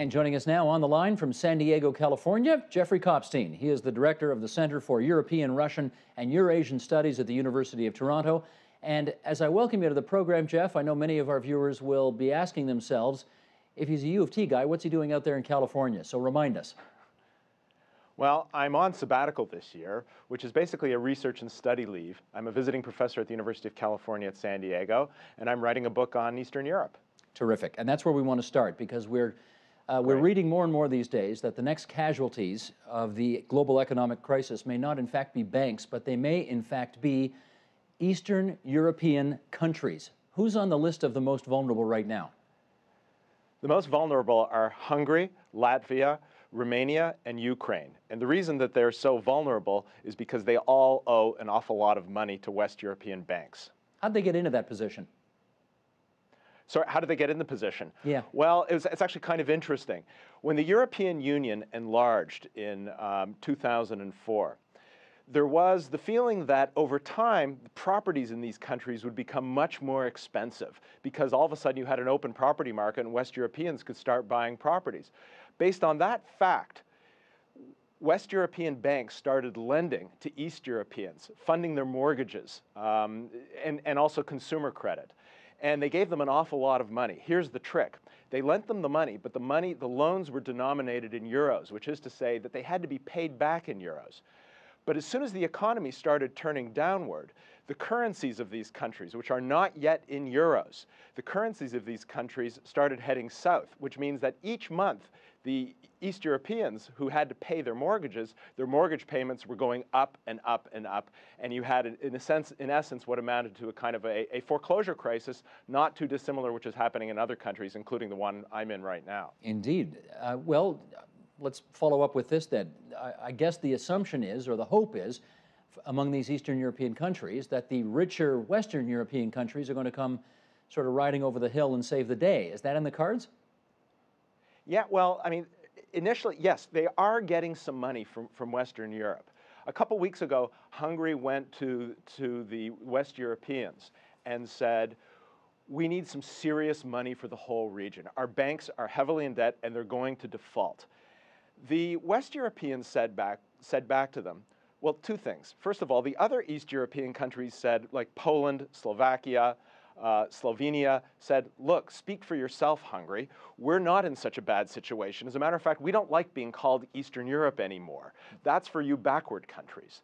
And joining us now on the line from San Diego, California, Jeffrey Kopstein. He is the director of the Center for European, Russian, and Eurasian Studies at the University of Toronto. And as I welcome you to the program, Jeff, I know many of our viewers will be asking themselves, if he's a U of T guy, what's he doing out there in California? So remind us. Well, I'm on sabbatical this year, which is basically a research and study leave. I'm a visiting professor at the University of California at San Diego, and I'm writing a book on Eastern Europe. Terrific. And that's where we want to start, because we're reading more and more these days that the next casualties of the global economic crisis may not in fact be banks, but they may in fact be Eastern European countries. Who's on the list of the most vulnerable right now? The most vulnerable are Hungary, Latvia, Romania, and Ukraine. And the reason that they're so vulnerable is because they all owe an awful lot of money to West European banks. How'd they get into that position? So how did they get in the position? Yeah. Well, it's actually kind of interesting. When the European Union enlarged in 2004, there was the feeling that over time, properties in these countries would become much more expensive because all of a sudden you had an open property market and West Europeans could start buying properties. Based on that fact, West European banks started lending to East Europeans, funding their mortgages and also consumer credit. And they gave them an awful lot of money. Here's the trick. They lent them the money, but the loans were denominated in euros, which is to say that they had to be paid back in euros. But as soon as the economy started turning downward, the currencies of these countries, which are not yet in euros, the currencies of these countries started heading south, which means that each month the East Europeans who had to pay their mortgages, their mortgage payments were going up and up and up, and you had, in essence, what amounted to a kind of a foreclosure crisis, not too dissimilar, which is happening in other countries, including the one I'm in right now. Indeed. Well, let's follow up with this then. I guess the assumption is, or the hope is, among these Eastern European countries, that the richer Western European countries are going to come sort of riding over the hill and save the day. Is that in the cards? Yeah, well, I mean, initially, yes, they are getting some money from Western Europe. A couple weeks ago, Hungary went to the West Europeans and said, we need some serious money for the whole region. Our banks are heavily in debt and they're going to default. The West Europeans said back to them, well, two things. First of all, the other East European countries said, like Poland, Slovakia, Slovenia, said, look, speak for yourself, Hungary. We're not in such a bad situation. As a matter of fact, we don't like being called Eastern Europe anymore. That's for you backward countries.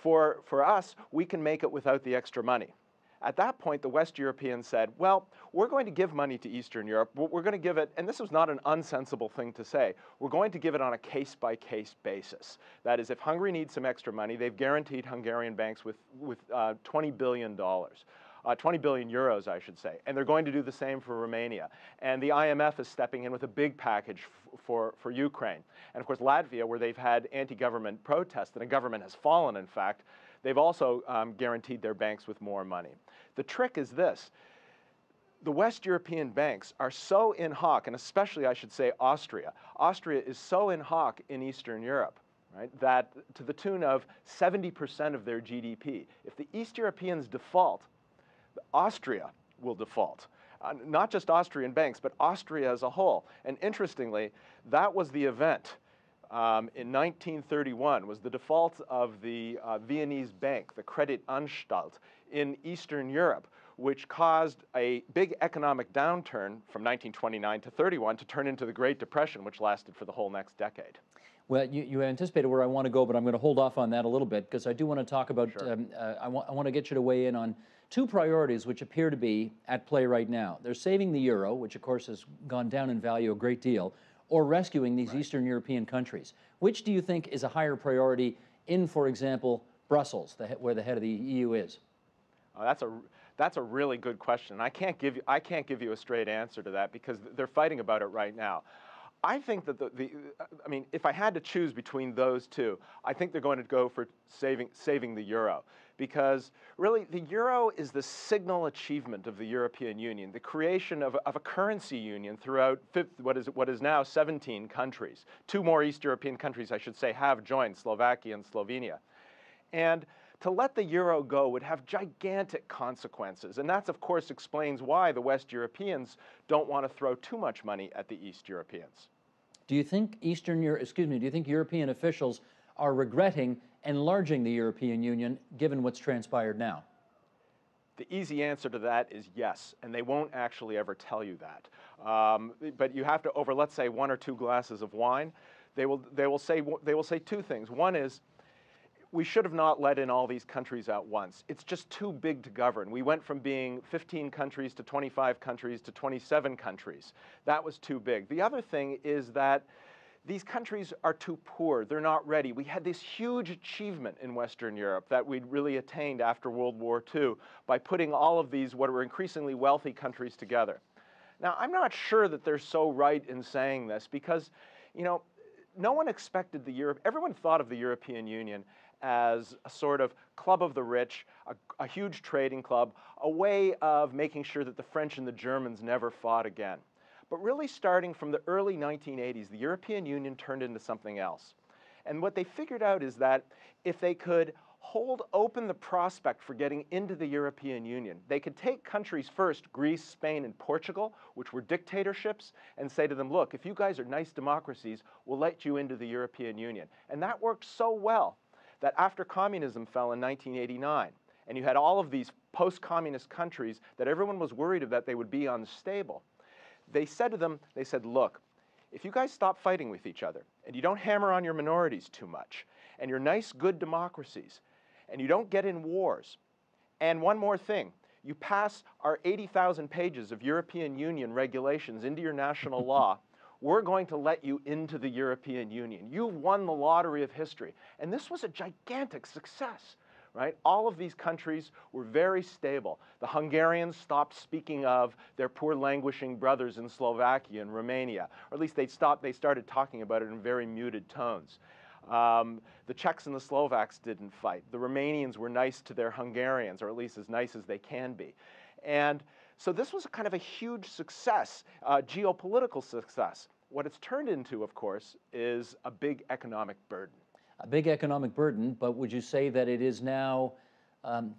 For us, we can make it without the extra money. At that point, the West Europeans said, well, we're going to give money to Eastern Europe. We're going to give it, and this was not an unsensible thing to say, we're going to give it on a case-by-case basis. That is, if Hungary needs some extra money, they've guaranteed Hungarian banks with $20 billion. 20 billion euros, I should say, and they're going to do the same for Romania. And the IMF is stepping in with a big package for Ukraine. And of course, Latvia, where they've had anti-government protests, and a government has fallen, in fact, they've also guaranteed their banks with more money. The trick is this. The West European banks are so in hock, and especially, I should say, Austria. Austria is so in hock in Eastern Europe, right, that to the tune of 70% of their GDP. If the East Europeans default, Austria will default. Not just Austrian banks, but Austria as a whole. And interestingly, that was the event in 1931, was the default of the Viennese bank, the Kreditanstalt, in Eastern Europe, which caused a big economic downturn from 1929 to 31 to turn into the Great Depression, which lasted for the whole next decade. Well, you anticipated where I want to go, but I'm going to hold off on that a little bit because I do want to talk about, Sure. I want to get you to weigh in on two priorities which appear to be at play right now. They're saving the euro, which of course has gone down in value a great deal, or rescuing these Eastern European countries. Which do you think is a higher priority in, for example, Brussels, where the head of the EU is? Oh, that's a really good question. I can't give you a straight answer to that because they're fighting about it right now. I think that I mean, if I had to choose between those two, I think they're going to go for saving the euro, because really the euro is the signal achievement of the European Union, the creation of a currency union throughout what is now 17 countries. Two more East European countries, I should say, have joined, Slovakia and Slovenia. And to let the euro go would have gigantic consequences. And that, of course, explains why the West Europeans don't want to throw too much money at the East Europeans. Do you think do you think European officials are regretting enlarging the European Union given what's transpired now? The easy answer to that is yes, and they won't actually ever tell you that. But you have to, over, let's say, 1 or 2 glasses of wine, they will say two things. One is, we should have not let in all these countries at once. It's just too big to govern. We went from being 15 countries to 25 countries to 27 countries. That was too big. The other thing is that these countries are too poor. They're not ready. We had this huge achievement in Western Europe that we'd really attained after World War II by putting all of these, what were increasingly wealthy countries together. Now, I'm not sure that they're so right in saying this because, you know, no one expected everyone thought of the European Union as a sort of club of the rich, a huge trading club, a way of making sure that the French and the Germans never fought again. But really starting from the early 1980s, the European Union turned into something else. And what they figured out is that if they could hold open the prospect for getting into the European Union, they could take countries first, Greece, Spain, and Portugal, which were dictatorships, and say to them, look, if you guys are nice democracies, we'll let you into the European Union. And that worked so well that after communism fell in 1989, and you had all of these post-communist countries that everyone was worried that they would be unstable, they said to them, look, if you guys stop fighting with each other, and you don't hammer on your minorities too much, and you're nice, good democracies, and you don't get in wars, and one more thing, you pass our 80,000 pages of European Union regulations into your national law, we're going to let you into the European Union. You've won the lottery of history. And this was a gigantic success. Right? All of these countries were very stable. The Hungarians stopped speaking of their poor languishing brothers in Slovakia and Romania, or at least they started talking about it in very muted tones. The Czechs and the Slovaks didn't fight. The Romanians were nice to their Hungarians, or at least as nice as they can be. And so this was kind of a huge success, geopolitical success. What it's turned into, of course, is a big economic burden. A big economic burden, but would you say that it is now,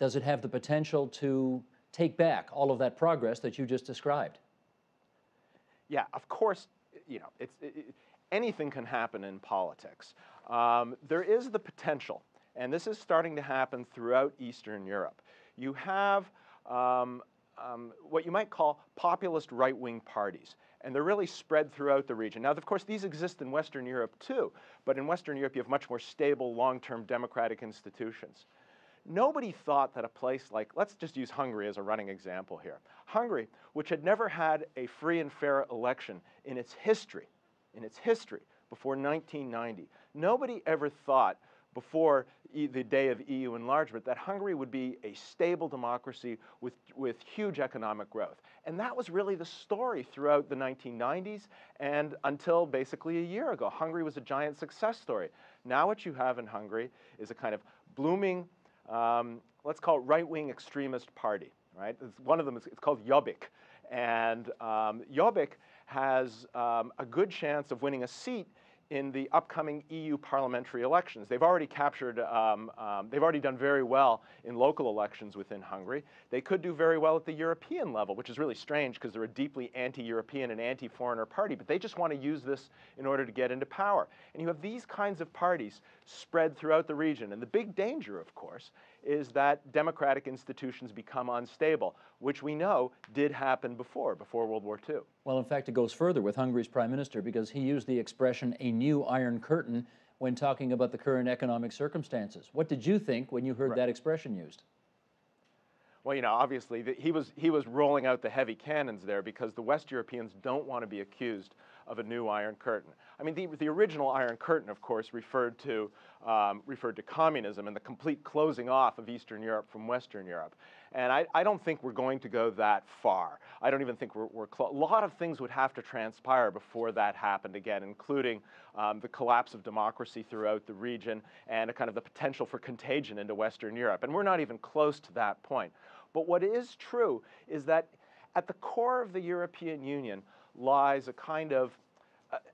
does it have the potential to take back all of that progress that you just described? Yeah, of course, you know, anything can happen in politics. There is the potential, and this is starting to happen throughout Eastern Europe. You have what you might call populist right-wing parties. And they're really spread throughout the region. Now, of course, these exist in Western Europe too, but in Western Europe you have much more stable, long-term democratic institutions. Nobody thought that a place like, let's just use Hungary as a running example here. Hungary, which had never had a free and fair election in its history before 1990, nobody ever thought before the day of EU enlargement that Hungary would be a stable democracy with huge economic growth. And that was really the story throughout the 1990s and until basically a year ago. Hungary was a giant success story. Now what you have in Hungary is a kind of blooming, let's call it right-wing extremist party, right? One of them, it's called Jobbik. And Jobbik has a good chance of winning a seat in the upcoming EU parliamentary elections. They've already they've already done very well in local elections within Hungary. They could do very well at the European level, which is really strange because they're a deeply anti-European and anti-foreigner party, but they just want to use this in order to get into power. And you have these kinds of parties spread throughout the region. And the big danger, of course, is that democratic institutions become unstable, which we know did happen before World War II. Well, in fact, it goes further with Hungary's prime minister because he used the expression "a new Iron Curtain" when talking about the current economic circumstances. What did you think when you heard that expression used? Well, you know, obviously he was rolling out the heavy cannons there because the West Europeans don't want to be accused of a new Iron Curtain. I mean, the original Iron Curtain, of course, referred to communism and the complete closing off of Eastern Europe from Western Europe. And I don't think we're going to go that far. I don't even think we're close. A lot of things would have to transpire before that happened again, including the collapse of democracy throughout the region and a kind of the potential for contagion into Western Europe. And we're not even close to that point. But what is true is that at the core of the European Union lies a kind of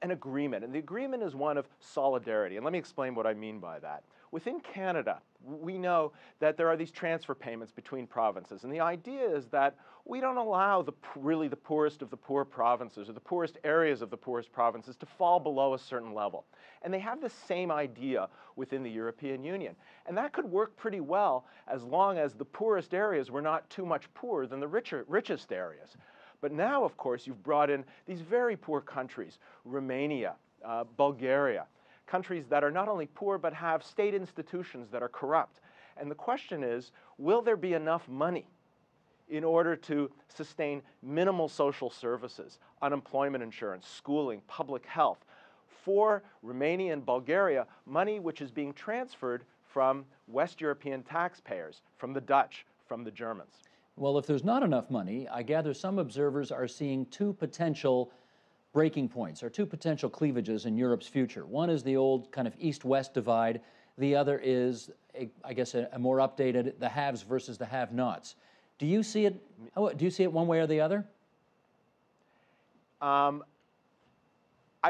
an agreement. And the agreement is one of solidarity. And let me explain what I mean by that. Within Canada, we know that there are these transfer payments between provinces, and the idea is that we don't allow really the poorest of the poor provinces or the poorest areas of the poorest provinces to fall below a certain level. And they have the same idea within the European Union. And that could work pretty well as long as the poorest areas were not too much poorer than the richest areas. But now, of course, you've brought in these very poor countries, Romania, Bulgaria, countries that are not only poor but have state institutions that are corrupt. And the question is, will there be enough money in order to sustain minimal social services, unemployment insurance, schooling, public health, for Romania and Bulgaria, money which is being transferred from West European taxpayers, from the Dutch, from the Germans? Well, if there's not enough money, I gather some observers are seeing two potential breaking points or two potential cleavages in Europe's future. One is the old kind of East-West divide. The other is, I guess, a more updated, the haves versus the have-nots. Do you see it? Do you see it one way or the other? I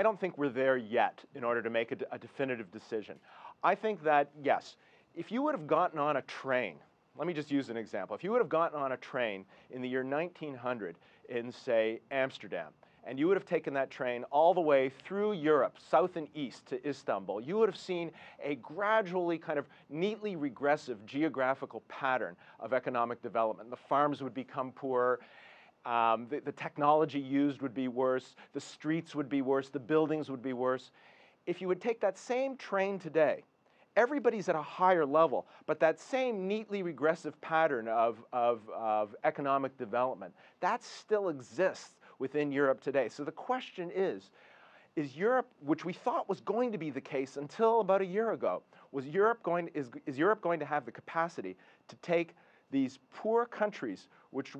don't think we're there yet in order to make a definitive decision. I think that, yes, if you would have gotten on a train, let me just use an example. If you would have gotten on a train in the year 1900 in, say, Amsterdam, and you would have taken that train all the way through Europe, south and east to Istanbul, you would have seen a gradually kind of neatly regressive geographical pattern of economic development. The farms would become poorer, the technology used would be worse, the streets would be worse, the buildings would be worse. If you would take that same train today, everybody's at a higher level, but that same neatly regressive pattern of economic development, that still exists within Europe today. So the question is Europe, which we thought was going to be the case until about a year ago, is Europe going to have the capacity to take these poor countries, which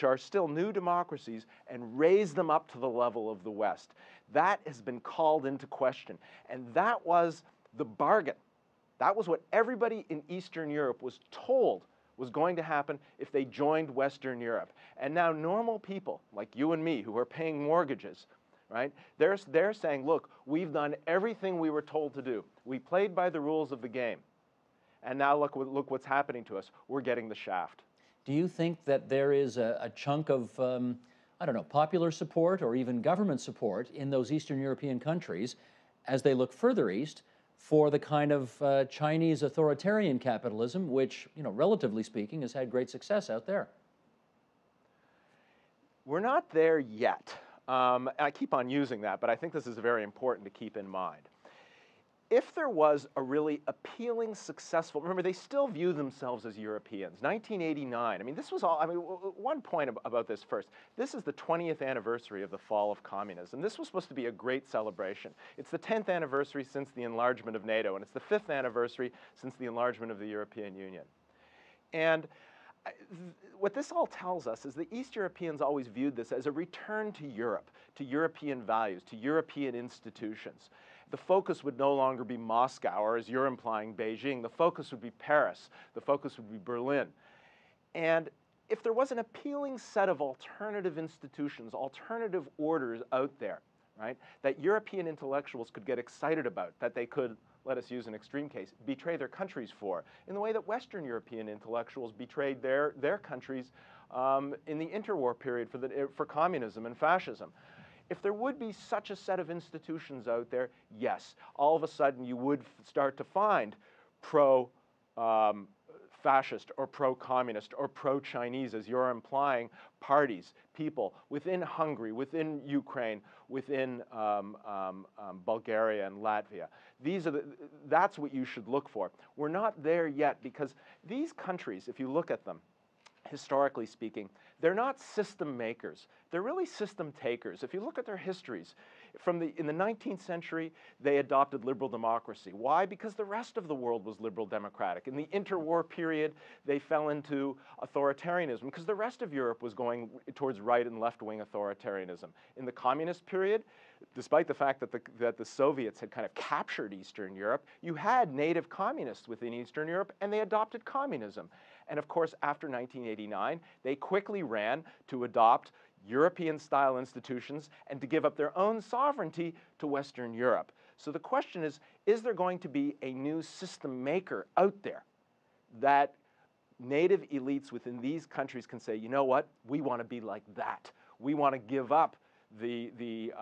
are still new democracies, and raise them up to the level of the West? That has been called into question, and that was the bargain. That was what everybody in Eastern Europe was told was going to happen if they joined Western Europe. And now normal people like you and me who are paying mortgages, right? They're saying, look, we've done everything we were told to do. We played by the rules of the game. And now look what's happening to us. We're getting the shaft. Do you think that there is a chunk of, I don't know, popular support or even government support in those Eastern European countries as they look further east for the kind of Chinese authoritarian capitalism, which, you know, relatively speaking, has had great success out there? We're not there yet. And I keep on using that, but I think this is very important to keep in mind. If there was a really appealing, successful, remember, they still view themselves as Europeans. 1989, I mean, this was all, I mean, one point about this first. This is the 20th anniversary of the fall of communism. This was supposed to be a great celebration. It's the 10th anniversary since the enlargement of NATO, and it's the 5th anniversary since the enlargement of the European Union. And what this all tells us is the East Europeans always viewed this as a return to Europe, to European values, to European institutions. The focus would no longer be Moscow, or as you're implying, Beijing. The focus would be Paris. The focus would be Berlin. And if there was an appealing set of alternative institutions, alternative orders out there, right, that European intellectuals could get excited about, that they could, let us use an extreme case, betray their countries for, in the way that Western European intellectuals betrayed their countries in the interwar period for communism and fascism. If there would be such a set of institutions out there, yes, all of a sudden you would start to find pro-fascist or pro-communist or pro-Chinese, as you're implying, parties, people within Hungary, within Ukraine, within Bulgaria and Latvia. That's what you should look for. We're not there yet because these countries, if you look at them, historically speaking, they're not system makers. They're really system takers. If you look at their histories, in the 19th century, they adopted liberal democracy. Why? Because the rest of the world was liberal democratic. In the interwar period, they fell into authoritarianism because the rest of Europe was going towards right and left-wing authoritarianism. In the communist period, despite the fact that the Soviets had kind of captured Eastern Europe, you had native communists within Eastern Europe, and they adopted communism. And of course, after 1989, they quickly ran to adopt European-style institutions and to give up their own sovereignty to Western Europe. So the question is there going to be a new system maker out there that native elites within these countries can say, you know what, we want to be like that. We want to give up the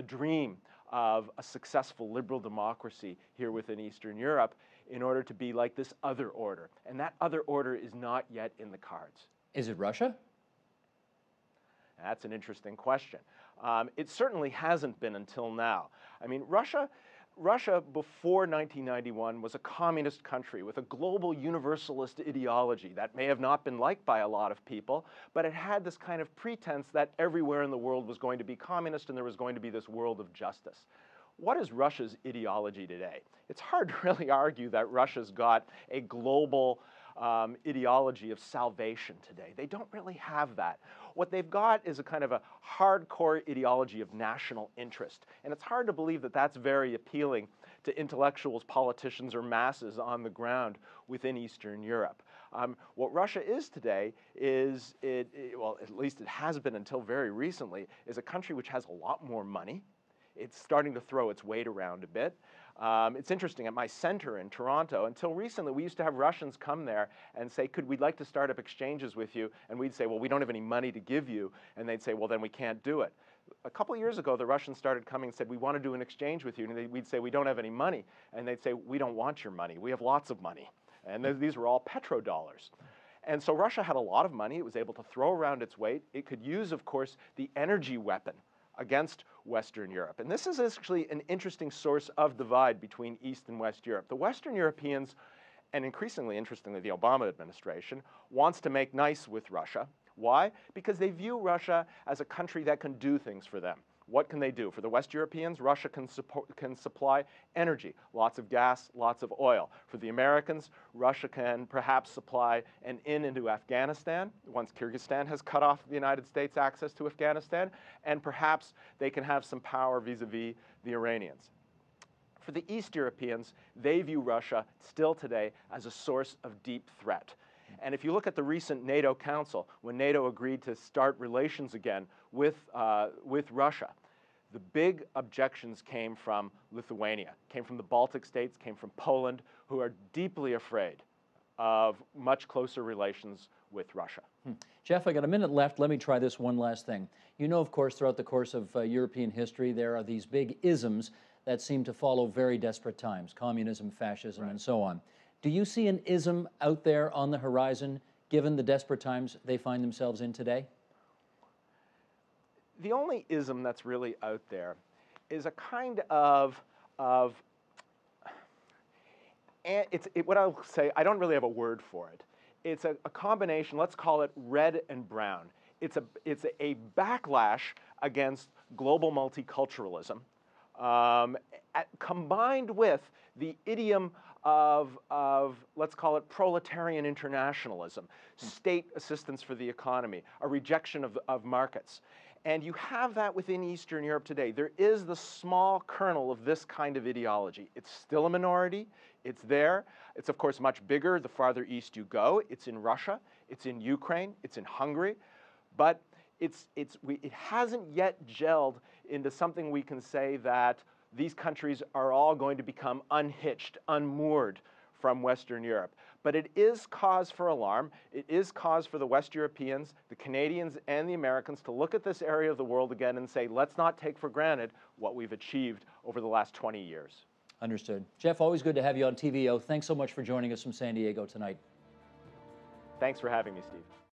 dream of a successful liberal democracy here within Eastern Europe in order to be like this other order. And that other order is not yet in the cards. Is it Russia? That's an interesting question. It certainly hasn't been until now. I mean, Russia before 1991 was a communist country with a global universalist ideology that may have not been liked by a lot of people, but it had this kind of pretense that everywhere in the world was going to be communist and there was going to be this world of justice. What is Russia's ideology today? It's hard to really argue that Russia's got a global ideology of salvation today. They don't really have that. What they've got is a kind of a hardcore ideology of national interest. And it's hard to believe that that's very appealing to intellectuals, politicians, or masses on the ground within Eastern Europe. What Russia is today is, well, at least it has been until very recently, is a country which has a lot more money. It's starting to throw its weight around a bit. It's interesting, at my center in Toronto, until recently we used to have Russians come there and say, we'd like to start up exchanges with you, and we'd say, well, we don't have any money to give you, and they'd say, well, then we can't do it. A couple of years ago, the Russians started coming and said, we want to do an exchange with you, and we'd say, we don't have any money, and they'd say, we don't want your money, we have lots of money. And these were all petrodollars. And so Russia had a lot of money, it was able to throw around its weight, it could use, of course, the energy weapon against Western Europe. And this is actually an interesting source of divide between East and West Europe. The Western Europeans, and increasingly interestingly the Obama administration, wants to make nice with Russia. Why? Because they view Russia as a country that can do things for them. What can they do? For the West Europeans, Russia can supply energy, lots of gas, lots of oil. For the Americans, Russia can perhaps supply an in into Afghanistan, once Kyrgyzstan has cut off the United States access to Afghanistan, and perhaps they can have some power vis-a-vis the Iranians. For the East Europeans, they view Russia still today as a source of deep threat. And if you look at the recent NATO Council, when NATO agreed to start relations again with Russia, the big objections came from Lithuania, came from the Baltic states, came from Poland, who are deeply afraid of much closer relations with Russia. Jeff, I got a minute left. Let me try this one last thing. You know, of course, throughout the course of European history, there are these big isms that seem to follow very desperate times, communism, fascism, Right. and so on. Do you see an ism out there on the horizon, given the desperate times they find themselves in today? The only ism that's really out there is a kind of what I'll say, I don't really have a word for it. It's a combination, let's call it red and brown. It's a backlash against global multiculturalism, combined with the idiom of, let's call it proletarian internationalism, state assistance for the economy, a rejection of markets. And you have that within Eastern Europe today. There is the small kernel of this kind of ideology. It's still a minority. It's there. It's, of course, much bigger the farther east you go. It's in Russia. It's in Ukraine. It's in Hungary. But it hasn't yet gelled into something we can say that these countries are all going to become unhitched, unmoored from Western Europe. But it is cause for alarm. It is cause for the West Europeans, the Canadians, and the Americans to look at this area of the world again and say, let's not take for granted what we've achieved over the last 20 years. Understood. Jeff, always good to have you on TVO. Thanks so much for joining us from San Diego tonight. Thanks for having me, Steve.